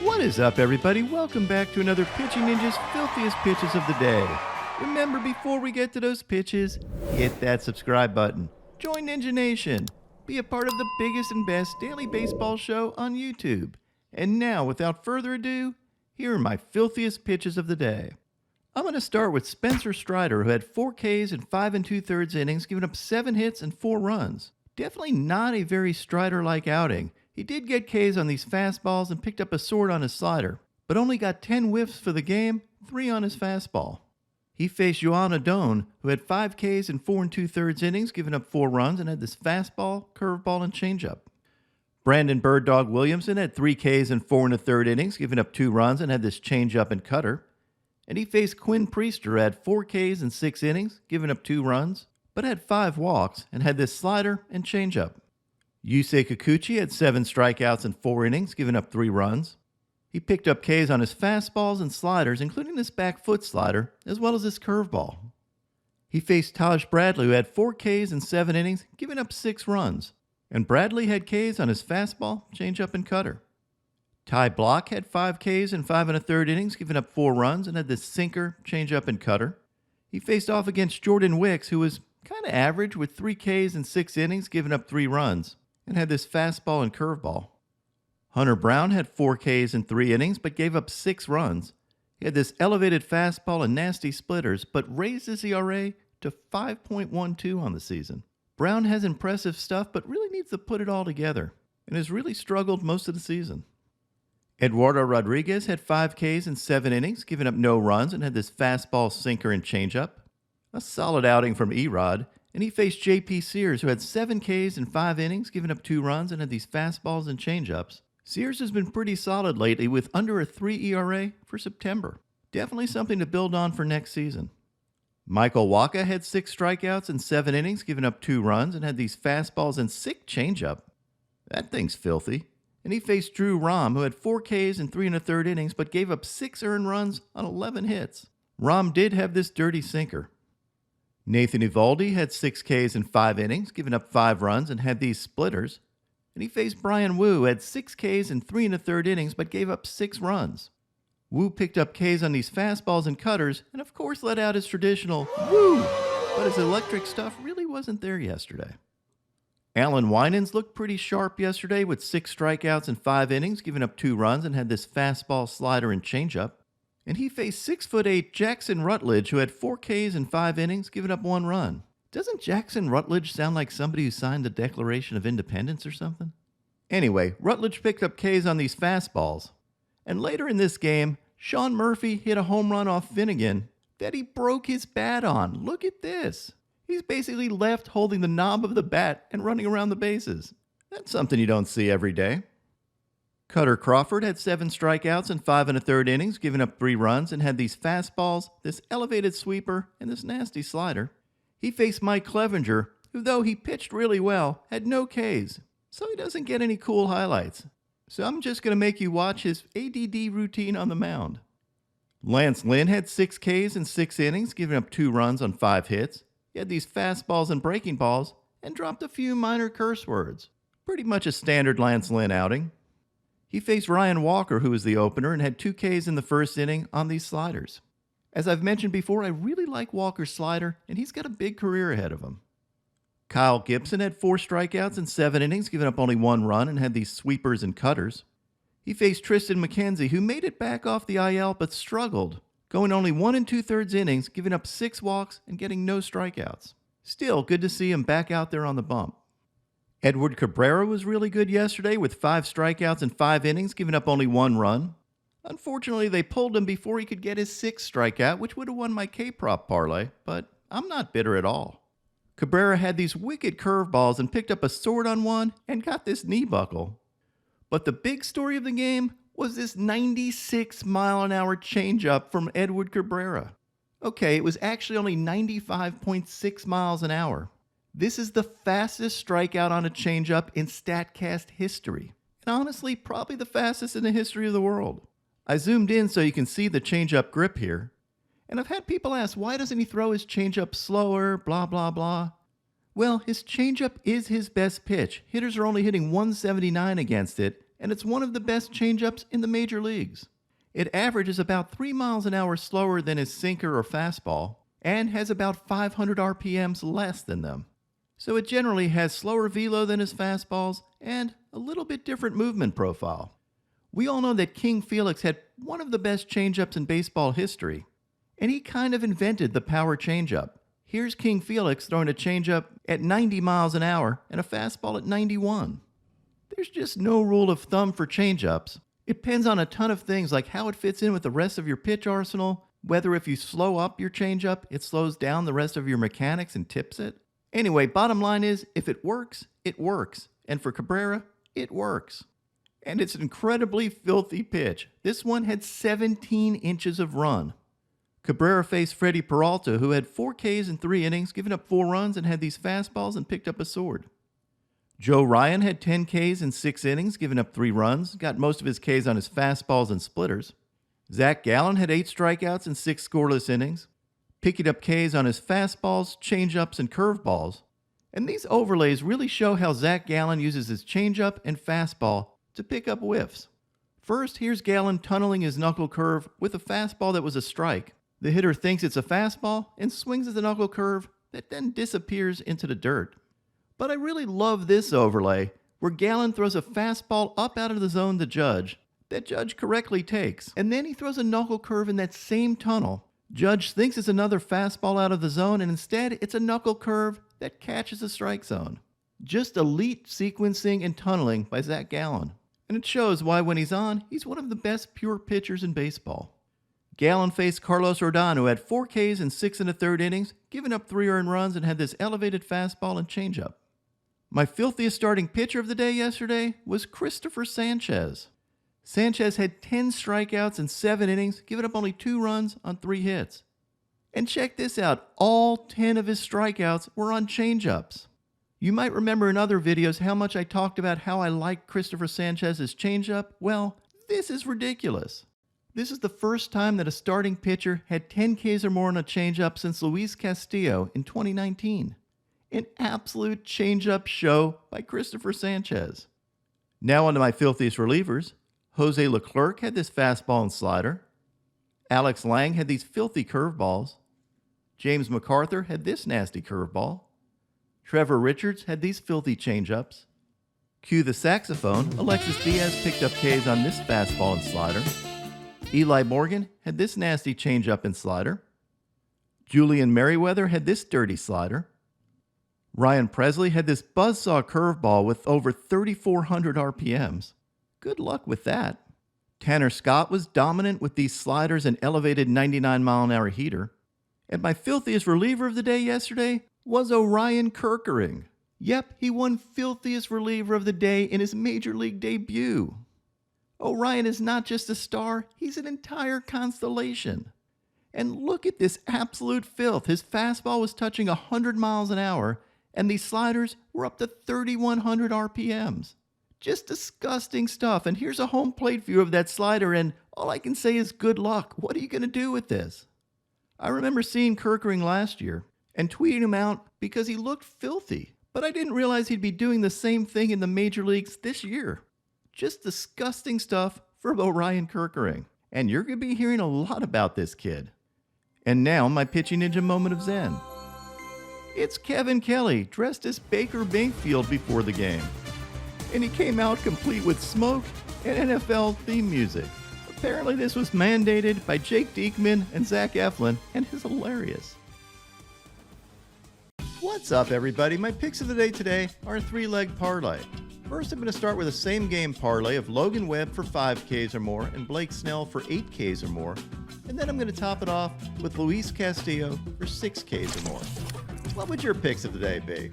What is up, everybody? Welcome back to another Pitching Ninja's filthiest pitches of the day. Remember, before we get to those pitches, hit that subscribe button. Join Ninja Nation. Be a part of the biggest and best daily baseball show on YouTube. And now, without further ado, here are my filthiest pitches of the day. I'm going to start with Spencer Strider, who had 4 Ks in 5 2/3 innings, giving up 7 hits and 4 runs. Definitely not a very Strider-like outing. He did get Ks on these fastballs and picked up a sword on his slider, but only got 10 whiffs for the game, 3 on his fastball. He faced Yohan Adon, who had 5 Ks in 4 2/3 innings, giving up 4 runs, and had this fastball, curveball, and changeup. Brandon Bird Dog Williamson had 3 Ks in 4 1/3 innings, giving up 2 runs, and had this changeup and cutter. And he faced Quinn Priester, who had 4 Ks in 6 innings, giving up 2 runs, but had 5 walks, and had this slider and changeup. Yusei Kikuchi had 7 strikeouts in 4 innings, giving up 3 runs. He picked up Ks on his fastballs and sliders, including this back foot slider, as well as his curveball. He faced Taj Bradley, who had 4 Ks in 7 innings, giving up 6 runs. And Bradley had Ks on his fastball, changeup, and cutter. Ty Block had 5 Ks in 5 1/3 innings, giving up 4 runs, and had this sinker, changeup, and cutter. He faced off against Jordan Wicks, who was kind of average with 3 Ks in 6 innings, giving up 3 runs, and had this fastball and curveball. Hunter Brown had 4 Ks in 3 innings, but gave up 6 runs. He had this elevated fastball and nasty splitters, but raised his ERA to 5.12 on the season. Brown has impressive stuff, but really needs to put it all together, and has really struggled most of the season. Eduardo Rodriguez had 5 Ks in 7 innings, giving up no runs, and had this fastball, sinker, and changeup. A solid outing from Erod, and he faced J.P. Sears, who had 7 Ks in 5 innings, giving up 2 runs, and had these fastballs and changeups. Sears has been pretty solid lately with under a 3 ERA for September. Definitely something to build on for next season. Michael Wacha had 6 strikeouts in 7 innings, giving up 2 runs, and had these fastballs and sick changeup. That thing's filthy. And he faced Drew Rom, who had 4 Ks in 3 1/3 innings, but gave up 6 earned runs on 11 hits. Rom did have this dirty sinker. Nathan Eovaldi had 6 Ks in 5 innings, giving up 5 runs, and had these splitters. And he faced Brian Wu, who had 6 Ks in 3 1/3 innings, but gave up 6 runs. Wu picked up Ks on these fastballs and cutters, and of course let out his traditional woo, but his electric stuff really wasn't there yesterday. Alan Winans looked pretty sharp yesterday with 6 strikeouts in 5 innings, giving up 2 runs, and had this fastball, slider, and changeup. And he faced 6'8" Jackson Rutledge, who had 4 Ks in 5 innings, giving up 1 run. Doesn't Jackson Rutledge sound like somebody who signed the Declaration of Independence or something? Anyway, Rutledge picked up Ks on these fastballs. And later in this game, Sean Murphy hit a home run off Finnegan that he broke his bat on. Look at this. He's basically left holding the knob of the bat and running around the bases. That's something you don't see every day. Cutter Crawford had 7 strikeouts in 5 1/3 innings, giving up 3 runs, and had these fastballs, this elevated sweeper, and this nasty slider. He faced Mike Clevenger, who, though he pitched really well, had no Ks, so he doesn't get any cool highlights. So I'm just going to make you watch his ADD routine on the mound. Lance Lynn had 6 Ks in 6 innings, giving up 2 runs on 5 hits. He had these fastballs and breaking balls, and dropped a few minor curse words. Pretty much a standard Lance Lynn outing. He faced Ryan Walker, who was the opener, and had 2 Ks in the first inning on these sliders. As I've mentioned before, I really like Walker's slider, and he's got a big career ahead of him. Kyle Gibson had 4 strikeouts in 7 innings, giving up only 1 run, and had these sweepers and cutters. He faced Tristan McKenzie, who made it back off the IL but struggled, going only 1 2/3 innings, giving up 6 walks and getting no strikeouts. Still, good to see him back out there on the bump. Edward Cabrera was really good yesterday with 5 strikeouts in 5 innings, giving up only 1 run. Unfortunately, they pulled him before he could get his 6th strikeout, which would have won my K-prop parlay, but I'm not bitter at all. Cabrera had these wicked curveballs and picked up a sword on one and got this knee buckle. But the big story of the game was this 96-mile-an-hour changeup from Edward Cabrera. Okay, it was actually only 95.6 miles an hour. This is the fastest strikeout on a changeup in Statcast history. And honestly, probably the fastest in the history of the world. I zoomed in so you can see the changeup grip here. And I've had people ask, why doesn't he throw his changeup slower, blah, blah, blah. Well, his changeup is his best pitch. Hitters are only hitting 179 against it, and it's one of the best changeups in the major leagues. It averages about 3 miles an hour slower than his sinker or fastball, and has about 500 RPMs less than them. So it generally has slower velo than his fastballs and a little bit different movement profile. We all know that King Felix had one of the best changeups in baseball history, and he kind of invented the power changeup. Here's King Felix throwing a changeup at 90 miles an hour and a fastball at 91. There's just no rule of thumb for changeups. It depends on a ton of things like how it fits in with the rest of your pitch arsenal, whether if you slow up your changeup, it slows down the rest of your mechanics and tips it. Anyway, bottom line is, if it works, it works. And for Cabrera, it works. And it's an incredibly filthy pitch. This one had 17 inches of run. Cabrera faced Freddie Peralta, who had 4 Ks in 3 innings, given up 4 runs and had these fastballs and picked up a sword. Joe Ryan had 10 Ks in 6 innings, giving up 3 runs, got most of his Ks on his fastballs and splitters. Zac Gallen had 8 strikeouts in 6 scoreless innings, picking up Ks on his fastballs, changeups, and curveballs. And these overlays really show how Zac Gallen uses his changeup and fastball to pick up whiffs. First, here's Gallen tunneling his knuckle curve with a fastball that was a strike. The hitter thinks it's a fastball and swings at the knuckle curve that then disappears into the dirt. But I really love this overlay, where Gallen throws a fastball up out of the zone to Judge, that Judge correctly takes, and then he throws a knuckle curve in that same tunnel. Judge thinks it's another fastball out of the zone, and instead it's a knuckle curve that catches the strike zone. Just elite sequencing and tunneling by Zac Gallen. And it shows why when he's on, he's one of the best pure pitchers in baseball. Gallen faced Carlos Rodon, who had 4 Ks in 6 1/3 innings, giving up 3 earned runs and had this elevated fastball and changeup. My filthiest starting pitcher of the day yesterday was Cristopher Sanchez. Sanchez had 10 strikeouts in 7 innings, giving up only 2 runs on 3 hits. And check this out, all 10 of his strikeouts were on changeups. You might remember in other videos how much I talked about how I like Cristopher Sanchez's changeup. Well, this is ridiculous. This is the first time that a starting pitcher had 10 Ks or more on a changeup since Luis Castillo in 2019. An absolute changeup show by Cristopher Sanchez. Now on to my filthiest relievers. Jose Leclerc had this fastball and slider. Alex Lang had these filthy curveballs. James MacArthur had this nasty curveball. Trevor Richards had these filthy changeups. Cue the saxophone, Alexis Diaz picked up Ks on this fastball and slider. Eli Morgan had this nasty changeup and slider. Julian Merriweather had this dirty slider. Ryan Presley had this buzzsaw curveball with over 3,400 RPMs. Good luck with that. Tanner Scott was dominant with these sliders and elevated 99-mile-an-hour heater. And my filthiest reliever of the day yesterday was Orion Kerkering. Yep, he won filthiest reliever of the day in his major league debut. Orion is not just a star, he's an entire constellation. And look at this absolute filth. His fastball was touching 100 miles an hour, and these sliders were up to 3,100 RPMs. Just disgusting stuff. And here's a home plate view of that slider, and all I can say is good luck. What are you going to do with this? I remember seeing Kerkering last year and tweeting him out because he looked filthy, but I didn't realize he'd be doing the same thing in the major leagues this year. Just disgusting stuff from Orion Kerkering. And you're going to be hearing a lot about this kid. And now my pitching ninja moment of zen. It's Kevin Kelly dressed as Baker Mayfield before the game. And he came out complete with smoke and NFL theme music. Apparently this was mandated by Jake Diekman and Zach Eflin and is hilarious. What's up, everybody? My picks of the day today are a 3-leg parlay. First, I'm going to start with a same-game parlay of Logan Webb for 5 Ks or more and Blake Snell for 8 Ks or more. And then I'm going to top it off with Luis Castillo for 6 Ks or more. What would your picks of the day be?